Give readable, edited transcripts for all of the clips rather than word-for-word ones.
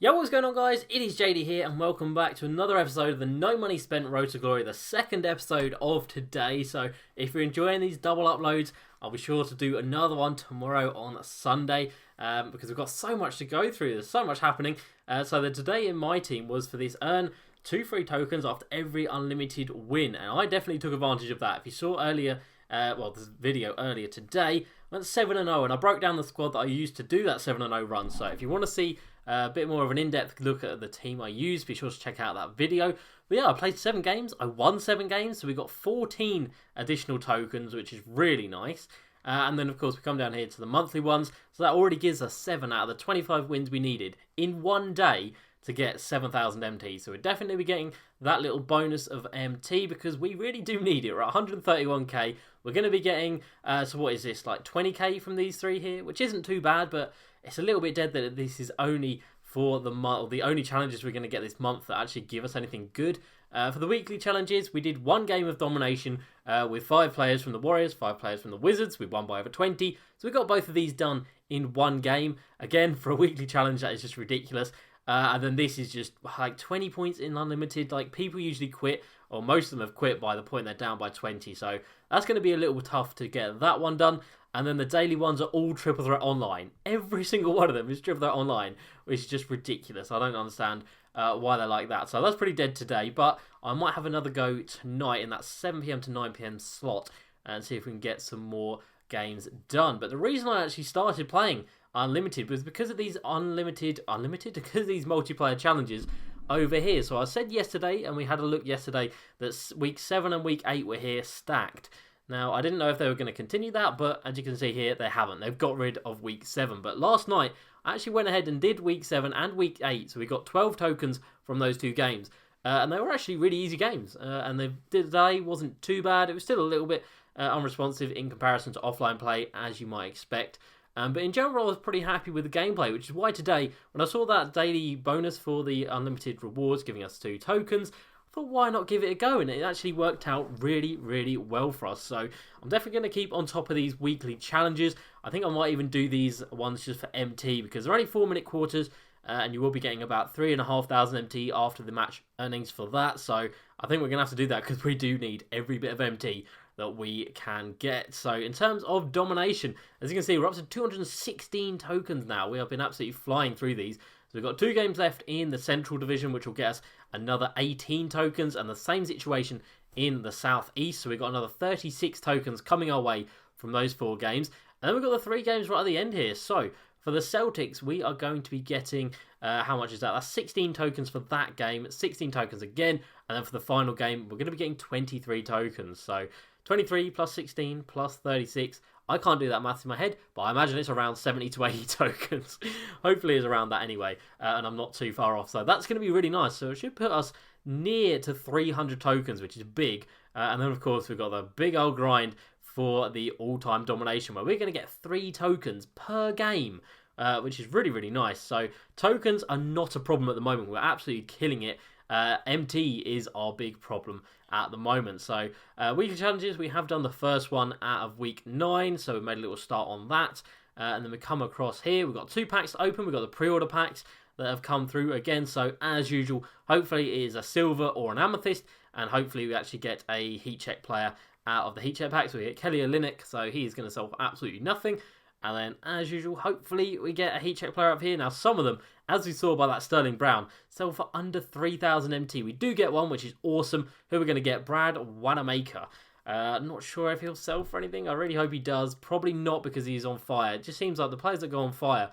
Yo, what's going on, guys? It is JD here, and welcome back to another episode of the No Money Spent Road to Glory, the second episode of today. So if you're enjoying these double uploads, I'll be sure to do another one tomorrow on Sunday, because we've got so much to go through. There's so much happening. So the today in my team was for this earn 2 free tokens after every unlimited win, and I definitely took advantage of that. If you saw earlier, this video earlier today, I went 7-0, and I broke down the squad that I used to do that 7-0 run. So if you want to see a bit more of an in-depth look at the team I used, be sure to check out that video. But yeah, I played 7 games. I won 7 games, so we got 14 additional tokens, which is really nice. And then, of course, we come down here to the monthly ones. So that already gives us 7 out of the 25 wins we needed in one day to get 7,000 MT. So we're definitely getting that little bonus of MT because we really do need it. We're at 131k. We're going to be getting, so what is this, like 20k from these 3 here, which isn't too bad, but it's a little bit dead that this is only for the month, the only challenges we're going to get this month that actually give us anything good. For the weekly challenges, we did 1 game of domination with 5 players from the Warriors, 5 players from the Wizards. We won by over 20. So we got both of these done in 1 game. Again, for a weekly challenge, that is just ridiculous. And then this is just like 20 points in unlimited. Like, people usually quit, or most of them have quit by the point they're down by 20. So that's going to be a little tough to get that one done. And then the daily ones are all triple threat online. Every single one of them is triple threat online, which is just ridiculous. I don't understand why they're like that. So that's pretty dead today. But I might have another go tonight in that 7 PM to 9 PM slot and see if we can get some more games done. But the reason I actually started playing Unlimited was because of these because of these multiplayer challenges over here. So I said yesterday, and we had a look yesterday, that week 7 and week 8 were here stacked. Now, I didn't know if they were going to continue that, but as you can see here, they haven't. They've got rid of week 7. But last night, I actually went ahead and did week 7 and week 8. So we got 12 tokens from those 2 games. And they were actually really easy games. And the day wasn't too bad. It was still a little bit unresponsive in comparison to offline play, as you might expect. But in general, I was pretty happy with the gameplay, which is why today, when I saw that daily bonus for the unlimited rewards giving us 2 tokens, I thought, why not give it a go? And it actually worked out really, really well for us. So I'm definitely going to keep on top of these weekly challenges. I think I might even do these ones just for MT because they're only 4-minute quarters. And you will be getting about 3,500 MT after the match earnings for that. So I think we're going to have to do that because we do need every bit of MT that we can get. So in terms of domination, as you can see, we're up to 216 tokens now. We have been absolutely flying through these. So we've got 2 games left in the Central Division, which will get us another 18 tokens, and the same situation in the Southeast. So we've got another 36 tokens coming our way from those 4 games. And then we've got the 3 games right at the end here. So for the Celtics, we are going to be getting, how much is that? That's 16 tokens for that game, 16 tokens again. And then for the final game, we're going to be getting 23 tokens. So 23 plus 16 plus 36. I can't do that maths in my head, but I imagine it's around 70 to 80 tokens. Hopefully it's around that anyway, and I'm not too far off. So that's going to be really nice. So it should put us near to 300 tokens, which is big. And then, of course, we've got the big old grind for the all-time domination, where we're going to get 3 tokens per game, which is really, really nice. So tokens are not a problem at the moment. We're absolutely killing it. MT is our big problem at the moment. So weekly challenges, we have done the first one out of week 9, so we made a little start on that. And then we come across here, we've got 2 packs to open. We've got the pre-order packs that have come through again. So as usual, hopefully it is a silver or an amethyst, and hopefully we actually get a heat check player out of the heat check pack. So we get Kelly Olynyk, so he's going to sell for absolutely nothing. And then, as usual, hopefully we get a heat check player up here. Now, some of them, as we saw by that Sterling Brown, sell for under 3,000 MT. We do get one, which is awesome. Who we're going to get? Brad Wanamaker. Not sure if he'll sell for anything. I really hope he does. Probably not, because he's on fire. It just seems like the players that go on fire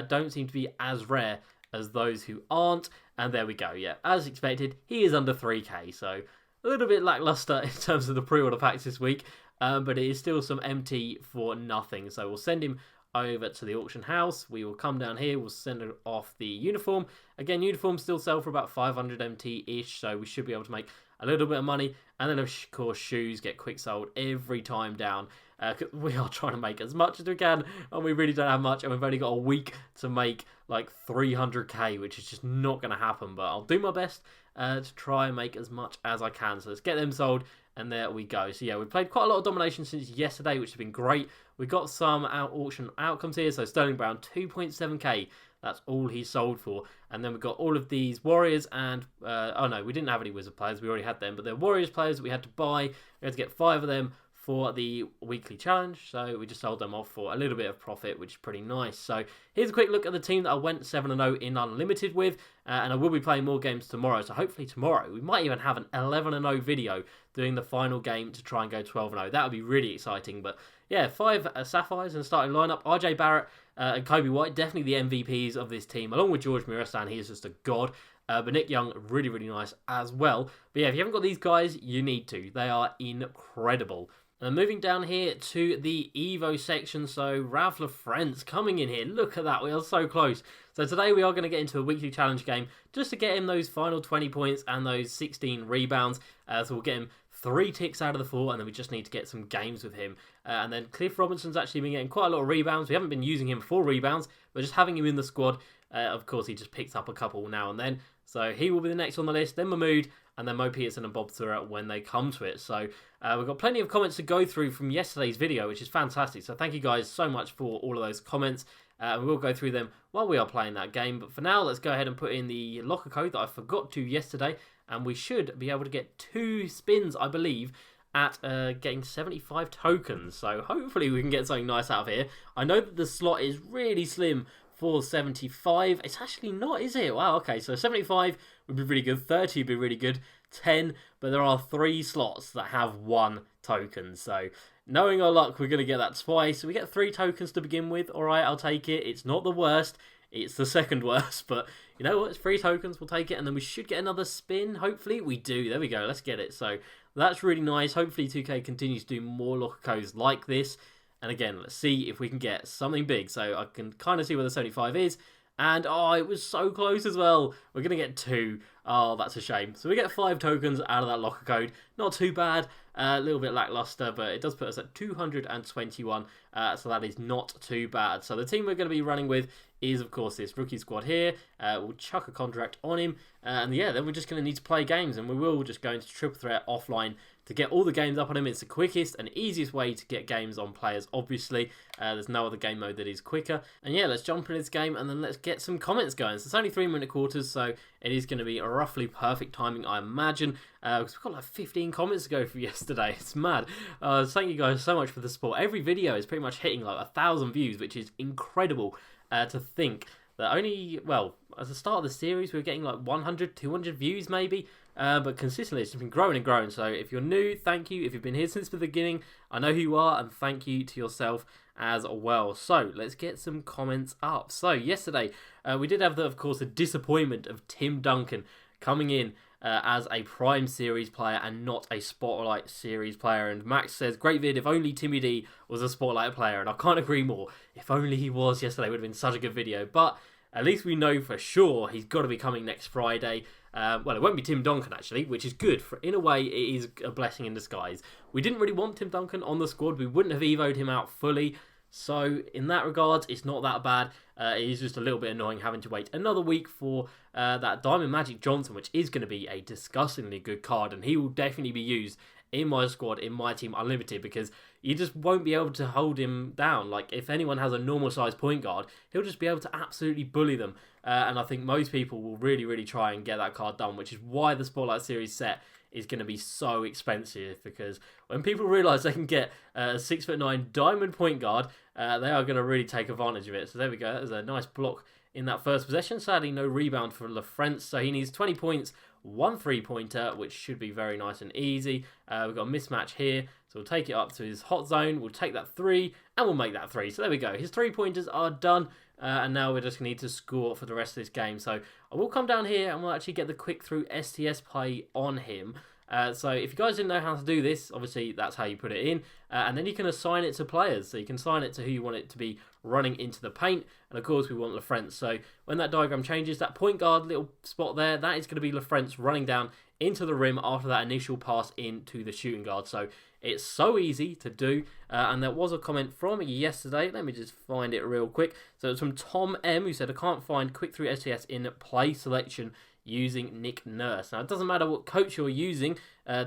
don't seem to be as rare as those who aren't. And there we go. Yeah, as expected, he is under 3k. So a little bit lackluster in terms of the pre-order packs this week. But it is still some MT for nothing. So we'll send him over to the auction house. We will come down here. We'll send it off the uniform. Again, uniforms still sell for about 500 MT-ish. So we should be able to make a little bit of money. And then, of course, shoes get quick sold every time down. We are trying to make as much as we can. And we really don't have much. And we've only got a week to make like 300k, which is just not going to happen. But I'll do my best to try and make as much as I can. So let's get them sold. And there we go. So yeah, we played quite a lot of domination since yesterday, which has been great. We got some auction outcomes here. So Sterling Brown, 2.7k That's all he's sold for. And then we've got all of these Warriors and... oh no, we didn't have any Wizard players. We already had them. But they're Warriors players that we had to buy. We had to get 5 of them for the weekly challenge. So we just sold them off for a little bit of profit, which is pretty nice. So here's a quick look at the team that I went 7-0 in Unlimited with. And I will be playing more games tomorrow. So hopefully tomorrow we might even have an 11-0 video doing the final game to try and go 12-0. That would be really exciting. But yeah, 5 Sapphires in the starting lineup. RJ Barrett and Kobe White, definitely the MVPs of this team, along with George Mirasan. He is just a god. But Nick Young, really, really nice as well. But yeah, if you haven't got these guys, you need to. They are incredible. And moving down here to the Evo section, so Ralph Lafrentz coming in here. Look at that, we are so close. So today we are going to get into a weekly challenge game just to get him those final 20 points and those 16 rebounds. So we'll get him 3 ticks out of the 4, and then we just need to get some games with him. And then Cliff Robinson's actually been getting quite a lot of rebounds. We haven't been using him for rebounds, but just having him in the squad, of course, he just picks up a couple now and then. So he will be the next on the list, then Mahmood, and then Mo Peterson and Bob Thurett when they come to it. So we've got plenty of comments to go through from yesterday's video, which is fantastic. So thank you guys so much for all of those comments. And we'll go through them while we are playing that game. But for now, let's go ahead and put in the locker code that I forgot to yesterday. And we should be able to get 2 spins, I believe, at getting 75 tokens. So hopefully we can get something nice out of here. I know that the slot is really slim for 75. It's actually not, is it? Wow, okay, so 75 would be really good, 30 would be really good, 10, but there are 3 slots that have 1 token, so knowing our luck, we're going to get that twice. We get 3 tokens to begin with. Alright, I'll take it. It's not the worst, it's the second worst, but you know what, it's 3 tokens, we'll take it, and then we should get another spin, hopefully. We do, there we go, let's get it. So that's really nice. Hopefully 2K continues to do more locker codes like this. And again, let's see if we can get something big. So I can kind of see where the 75 is. And, oh, it was so close as well. We're going to get 2. Oh, that's a shame. So we get 5 tokens out of that locker code. Not too bad. A little bit lackluster, but it does put us at 221. So that is not too bad. So the team we're going to be running with is, of course, this rookie squad here. We'll chuck a contract on him. And yeah, then we're just going to need to play games. And we will just go into triple threat offline to get all the games up on him. It's the quickest and easiest way to get games on players, obviously. There's no other game mode that is quicker. And yeah, let's jump into this game and then let's get some comments going. So it's only 3-minute quarters, so it is going to be a roughly perfect timing, I imagine. Because we've got like 15 comments to go for yesterday. It's mad. Thank you guys so much for the support. Every video is pretty much hitting like 1,000 views, which is incredible to think that only, well, at the start of the series, we were getting like 100, 200 views maybe. But consistently, it's been growing and growing. So if you're new, thank you. If you've been here since the beginning, I know who you are, and thank you to yourself as well. So let's get some comments up. So yesterday, we did have, of course, the disappointment of Tim Duncan coming in as a Prime Series player and not a Spotlight Series player. And Max says, great vid, if only Timmy D was a Spotlight player. And I can't agree more. If only he was yesterday, would have been such a good video. But at least we know for sure he's got to be coming next Friday. Well, it won't be Tim Duncan, actually, which is good. In a way, it is a blessing in disguise. We didn't really want Tim Duncan on the squad. We wouldn't have evoed him out fully. So, in that regard, it's not that bad. It is just a little bit annoying having to wait another week for that Diamond Magic Johnson, which is going to be a disgustingly good card. And he will definitely be used in my squad, in my team Unlimited, because you just won't be able to hold him down. Like, if anyone has a normal size point guard, he'll just be able to absolutely bully them. And I think most people will really, really try and get that card done, which is why the Spotlight Series set is going to be so expensive, because when people realise they can get a 6'9" diamond point guard, they are going to really take advantage of it. So there we go. There's a nice block in that first possession. Sadly, no rebound for Lafrentz, so he needs 20 points, 1 3-pointer, which should be very nice and easy. We've got a mismatch here, so we'll take it up to his hot zone. We'll take that 3, and we'll make that 3. So there we go. His 3-pointers are done. And now we're just going to need to score for the rest of this game. So I will come down here and we'll actually get the quick through STS play on him. So if you guys didn't know how to do this, obviously that's how you put it in. And then you can assign it to players. So you can assign it to who you want it to be running into the paint. And of course we want Lafrentz. So when that diagram changes, that point guard little spot there, that is going to be Lafrentz running down into the rim after that initial pass into the shooting guard. So it's so easy to do. And there was a comment from yesterday. Let me just find it real quick. So it's from Tom M, who said, I can't find quick through STS in play selection using Nick Nurse. Now, it doesn't matter what coach you're using,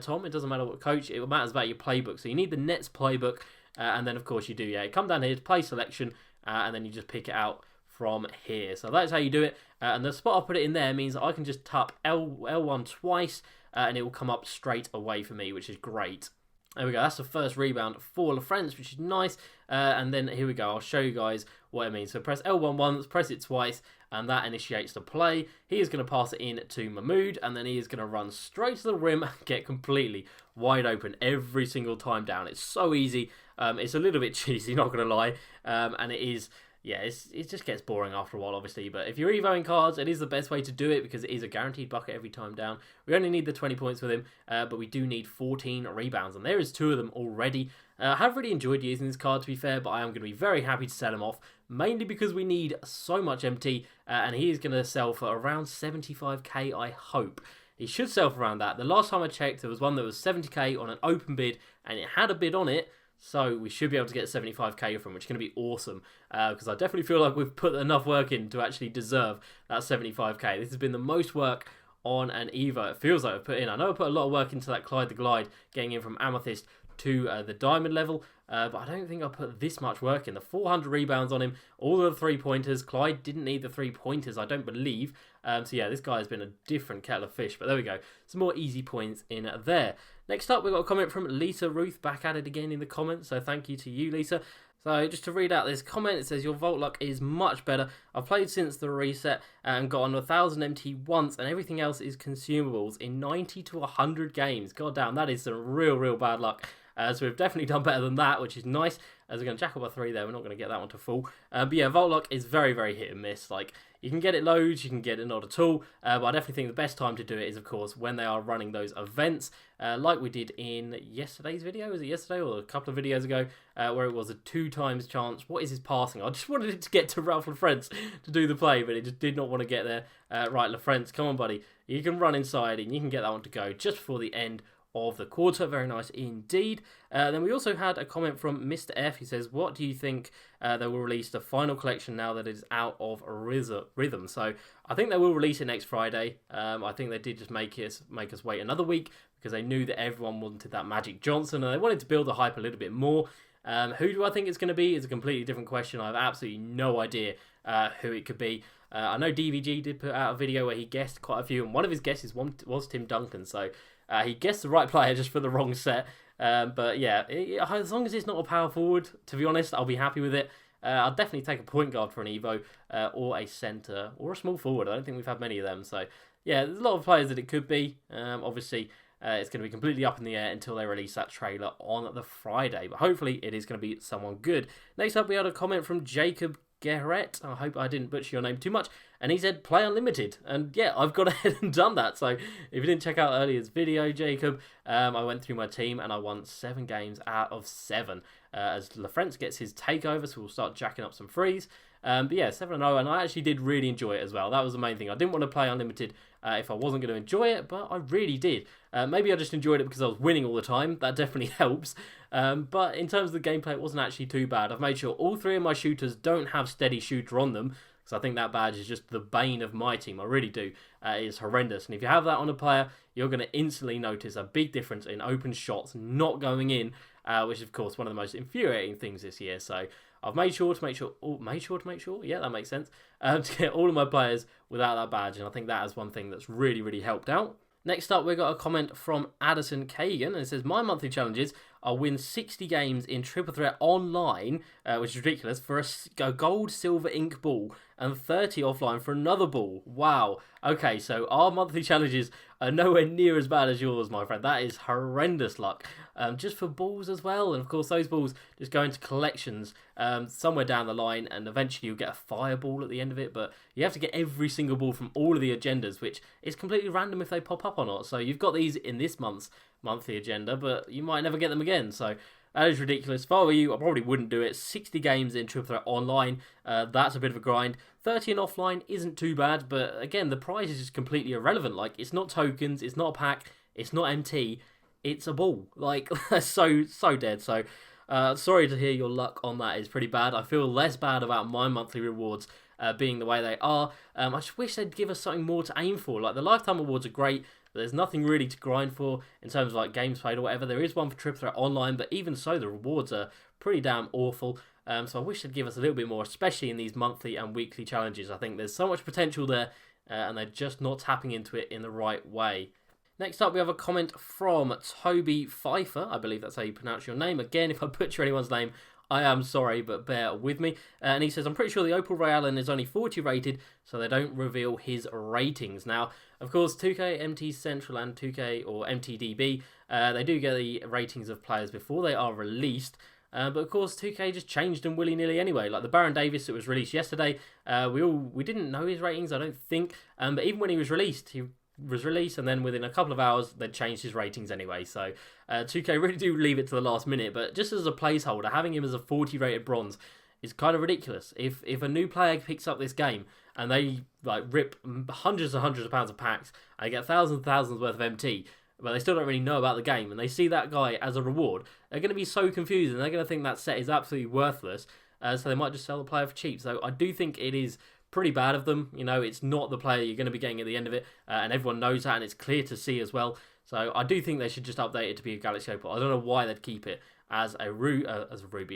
Tom. It doesn't matter what coach. It matters about your playbook. So you need the Nets playbook. And then, of course, you do. Yeah, come down here to play selection. And then you just pick it out from here. So that's how you do it. And the spot I put it in there means I can just tap L1 twice and it will come up straight away for me, which is great. There we go, that's the first rebound for Lafrentz, which is nice. And then here we go, I'll show you guys what it means. So press L1 once, press it twice, and that initiates the play. He is going to pass it in to Mahmood, and then he is going to run straight to the rim and get completely wide open every single time down. It's so easy. It's a little bit cheesy, not going to lie. And it is... yeah, it just gets boring after a while, obviously. But if you're evoing cards, it is the best way to do it because it is a guaranteed bucket every time down. We only need the 20 points with him, but we do need 14 rebounds. And there is 2 of them already. I have really enjoyed using this card, to be fair, but I am going to be very happy to sell him off. Mainly because we need so much MT, and he is going to sell for around 75k, I hope. He should sell for around that. The last time I checked, there was one that was 70k on an open bid, and it had a bid on it. So we should be able to get 75k from, which is going to be awesome. Because I definitely feel like we've put enough work in to actually deserve that 75k. This has been the most work on an Evo. It feels like I've put in. I know I put a lot of work into that Clyde the Glide, getting in from Amethyst to the Diamond level. But I don't think I put this much work in. The 400 rebounds on him, all of the 3-pointers. Clyde didn't need the 3-pointers, I don't believe. So yeah, this guy has been a different kettle of fish. But there we go. Some more easy points in there. Next up, we've got a comment from Lisa Ruth, back at it again in the comments. So thank you to you, Lisa. So just to read out this comment, it says, your vault luck is much better. I've played since the reset and got on 1000 MT once, and everything else is consumables in 90 to 100 games. God damn, that is some real bad luck. So we've definitely done better than that, which is nice. As we're going to jack up a 3 there, we're not going to get that one to full. But yeah, vault luck is very hit and miss. Like, you can get it loads, you can get it not at all. But I definitely think the best time to do it is, of course, when they are running those events, like we did in yesterday's video. Was it yesterday or a couple of videos ago, where it was a 2 times chance? What is his passing? I just wanted it to get to Ralph Lafrentz to do the play, but it just did not want to get there. Right, Lafrentz, come on, buddy. You can run inside and you can get that one to go just before the end of the quarter. Very nice indeed. Then we also had a comment from Mr. F. He says, what do you think they will release the final collection now that it is out of rhythm? So I think they will release it next Friday. I think they did just make us wait another week because they knew that everyone wanted that Magic Johnson and they wanted to build the hype a little bit more. Who do I think it's going to be is a completely different question. I have absolutely no idea who it could be. I know DVG did put out a video where he guessed quite a few, and one of his guesses was Tim Duncan. So he guessed the right player just for the wrong set. But yeah, as long as it's not a power forward, to be honest, I'll be happy with it. I'll definitely take a point guard for an Evo, or a centre, or a small forward. I don't think we've had many of them. So yeah, there's a lot of players that it could be. Obviously, it's going to be completely up in the air until they release that trailer on the Friday. But hopefully it is going to be someone good. Next up, we had a comment from Jacob Garrett. I hope I didn't butcher your name too much. And he said, play unlimited. And yeah, I've gone ahead and done that. So if you didn't check out earlier's video, Jacob, I went through my team and I won 7 games out of 7. As Lafrentz gets his takeover, so we'll start jacking up some threes. But yeah, 7-0, and I actually did really enjoy it as well. That was the main thing. I didn't want to play unlimited if I wasn't going to enjoy it, but I really did. Maybe I just enjoyed it because I was winning all the time. That definitely helps. But in terms of the gameplay, it wasn't actually too bad. I've made sure all 3 of my shooters don't have steady shooter on them, because I think that badge is just the bane of my team. I really do. It is horrendous. And if you have that on a player, you're going to instantly notice a big difference in open shots not going in, which is, of course, one of the most infuriating things this year. So I've made sure to make sure, yeah, that makes sense, to get all of my players without that badge. And I think that is one thing that's really helped out. Next up, we got a comment from Addison Kagan, and it says, my monthly challenges are win 60 games in Triple Threat online, which is ridiculous, for a gold, silver, ink ball, and 30 offline for another ball. Wow. Okay, so our monthly challenges are nowhere near as bad as yours, my friend. That is horrendous luck. Just for balls as well, and of course those balls just go into collections somewhere down the line, and eventually you'll get a fireball at the end of it, but you have to get every single ball from all of the agendas, which is completely random if they pop up or not. So you've got these in this month's monthly agenda, but you might never get them again. So that is ridiculous. If I were you, I probably wouldn't do it. 60 games in Triple Threat online, that's a bit of a grind. 30 in offline isn't too bad, but again, the prize is just completely irrelevant. Like, it's not tokens, it's not a pack, it's not MT, it's a ball. Like, that's so dead. So sorry to hear your luck on that is pretty bad. I feel less bad about my monthly rewards being the way they are. I just wish they'd give us something more to aim for. Like, the lifetime awards are great, but there's nothing really to grind for in terms of like games played or whatever. There is one for Triple Threat online, but even so, the rewards are pretty damn awful. So I wish they'd give us a little bit more, especially in these monthly and weekly challenges. I think there's so much potential there, and they're just not tapping into it in the right way. Next up, we have a comment from Toby Pfeiffer. I believe that's how you pronounce your name. Again, if I butcher anyone's name, I am sorry, but bear with me. And he says, I'm pretty sure the Opal Ray Allen is only 40 rated, so they don't reveal his ratings. Now, of course, 2K, MT Central, and 2K or MTDB, they do get the ratings of players before they are released. But of course, 2K just changed them willy-nilly anyway. Like the Baron Davis that was released yesterday, we didn't know his ratings, I don't think. But even when he was released, and then within a couple of hours they changed his ratings anyway, so 2K really do leave it to the last minute. But just as a placeholder, having him as a 40 rated bronze is kind of ridiculous. If a new player picks up this game and they like rip hundreds and hundreds of pounds of packs and they get thousands and thousands worth of MT, but they still don't really know about the game, and they see that guy as a reward, they're going to be so confused, and they're going to think that set is absolutely worthless, so they might just sell the player for cheap. So I do think it is pretty bad of them. You know, it's not the player you're going to be getting at the end of it, and everyone knows that, and it's clear to see as well. So I do think they should just update it to be a Galaxy Opal. I don't know why they'd keep it as a ruby,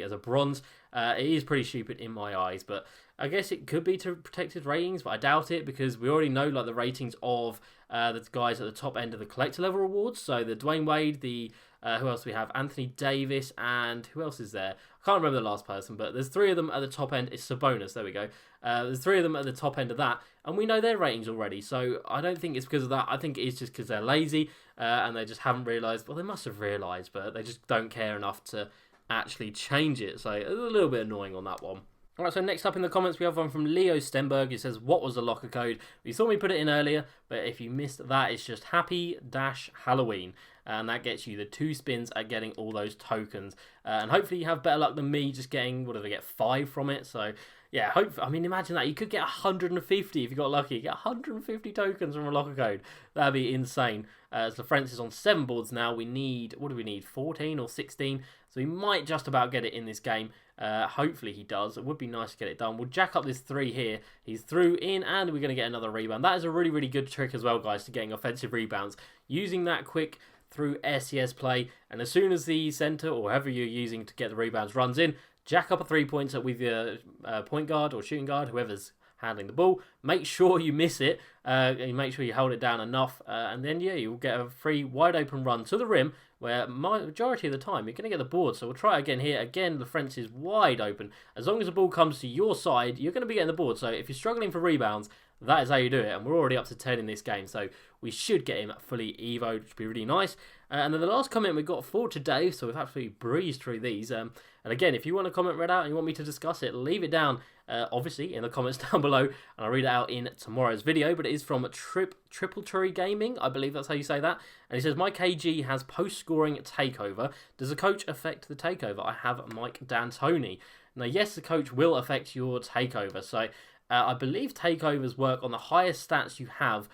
as a bronze. It is pretty stupid in my eyes, but I guess it could be to protect his ratings, but I doubt it, because we already know like the ratings of the guys at the top end of the collector level rewards. So the Dwayne Wade, the who else we have? Anthony Davis, and who else is there? I can't remember the last person, but there's 3 of them at the top end. It's Sabonis, there we go. There's 3 of them at the top end of that, and we know their ratings already. So I don't think it's because of that. I think it's just because they're lazy, and they just haven't realised. Well, they must have realised, but they just don't care enough to actually change it. So it's a little bit annoying on that one. Alright, so next up in the comments we have one from Leo Stenberg, who says, what was the locker code? We thought we put it in earlier, but if you missed that, it's just Happy-Halloween. And that gets you the 2 spins at getting all those tokens. And hopefully you have better luck than me just getting, what did I get, 5 from it. So yeah, I mean, imagine that. You could get 150 if you got lucky. You get 150 tokens from a locker code. That'd be insane. As Lafrentz is on 7 boards now, we need, what do we need, 14 or 16? So he might just about get it in this game. Hopefully he does. It would be nice to get it done. We'll jack up this 3 here. He's through in, and we're going to get another rebound. That is a really, really good trick as well, guys, to getting offensive rebounds. Using that quick through SCS play, and as soon as the centre, or whoever you're using to get the rebounds, runs in, jack up a 3-pointer with your point guard or shooting guard, whoever's handling the ball. Make sure you miss it, and make sure you hold it down enough, and then, yeah, you'll get a free wide open run to the rim, where majority of the time you're going to get the board. So we'll try again here. Again, Lafrentz is wide open. As long as the ball comes to your side, you're going to be getting the board. So if you're struggling for rebounds, that is how you do it. And we're already up to 10 in this game, so we should get him fully evoed, which would be really nice. And then the last comment we got for today, so we've absolutely breezed through these. And again, if you want a comment read out and you want me to discuss it, leave it down, obviously, in the comments down below, and I'll read it out in tomorrow's video. But it is from Triple Tree Gaming, I believe that's how you say that. And he says, my KG has post-scoring takeover. Does the coach affect the takeover? I have Mike D'Antoni. Now, yes, the coach will affect your takeover. So I believe takeovers work on the highest stats you have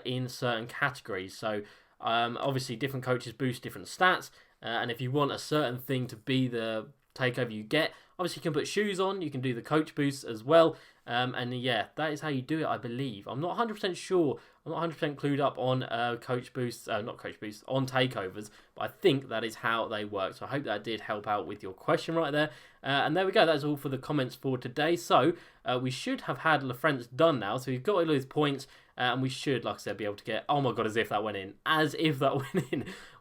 in certain categories. So obviously different coaches boost different stats, and if you want a certain thing to be the takeover you get, obviously you can put shoes on, you can do the coach boosts as well, and yeah, that is how you do it, I believe. I'm not 100% sure, I'm not 100% clued up on coach boosts, not coach boosts, on takeovers, but I think that is how they work. So I hope that did help out with your question right there. And there we go, that's all for the comments for today. So we should have had Lafrentz done now, so we've got all those points, and we should, like I said, be able to get, oh my god, as if that went in,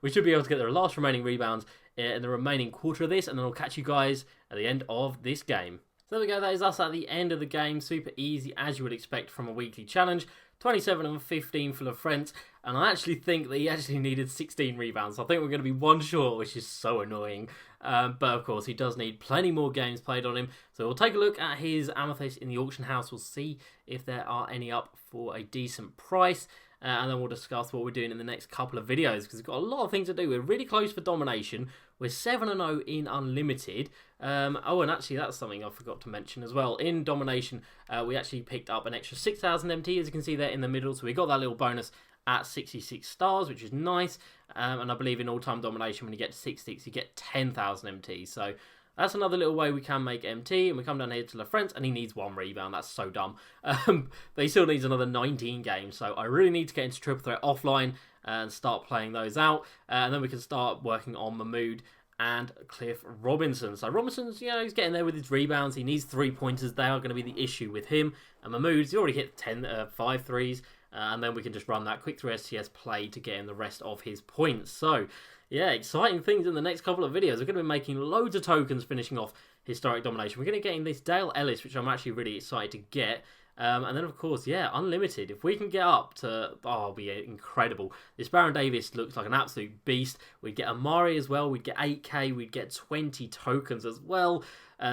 we should be able to get the last remaining rebounds in the remaining quarter of this, and then I'll catch you guys at the end of this game. So there we go, that is us at the end of the game. Super easy, as you would expect from a weekly challenge. 27 and 15 for Lafrentz, and I actually think that he actually needed 16 rebounds. I think we're going to be 1 short, which is so annoying. But of course, he does need plenty more games played on him. So we'll take a look at his amethyst in the auction house. We'll see if there are any up for a decent price. And then we'll discuss what we're doing in the next couple of videos, because we've got a lot of things to do. We're really close for domination. We're 7-0 in unlimited. Oh, and actually that's something I forgot to mention as well. In domination, we actually picked up an extra 6,000 MT, as you can see there in the middle. So we got that little bonus at 66 stars, which is nice. And I believe in all-time domination, when you get to 66, you get 10,000 MT. So that's another little way we can make MT, and we come down here to Lafrentz, and he needs 1 rebound. That's so dumb. But he still needs another 19 games, so I really need to get into Triple Threat offline and start playing those out, and then we can start working on Mahmood and Cliff Robinson. So Robinson's, he's getting there with his rebounds. He needs 3-pointers. They are going to be the issue with him. And Mahmoud's, he already hit 5 threes. And then we can just run that quick through STS play to get in the rest of his points. So, yeah, exciting things in the next couple of videos. We're going to be making loads of tokens finishing off Historic Domination. We're going to get in this Dale Ellis, which I'm actually really excited to get. And then, of course, Unlimited. If we can get up to... it'll be incredible. This Baron Davis looks like an absolute beast. We'd get Amari as well. We'd get 8k. We'd get 20 tokens as well.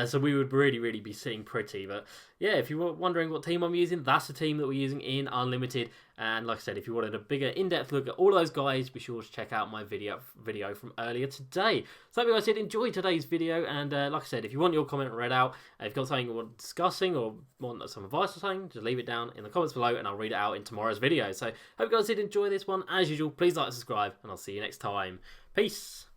So we would really, really be sitting pretty. But, yeah, if you were wondering what team I'm using, that's the team that we're using in Unlimited. And like I said, if you wanted a bigger in-depth look at all those guys, be sure to check out my video from earlier today. So I hope you guys did enjoy today's video. And like I said, if you want your comment read out, if you've got something you want discussing or want some advice or something, just leave it down in the comments below and I'll read it out in tomorrow's video. So hope you guys did enjoy this one. As usual, please like and subscribe and I'll see you next time. Peace.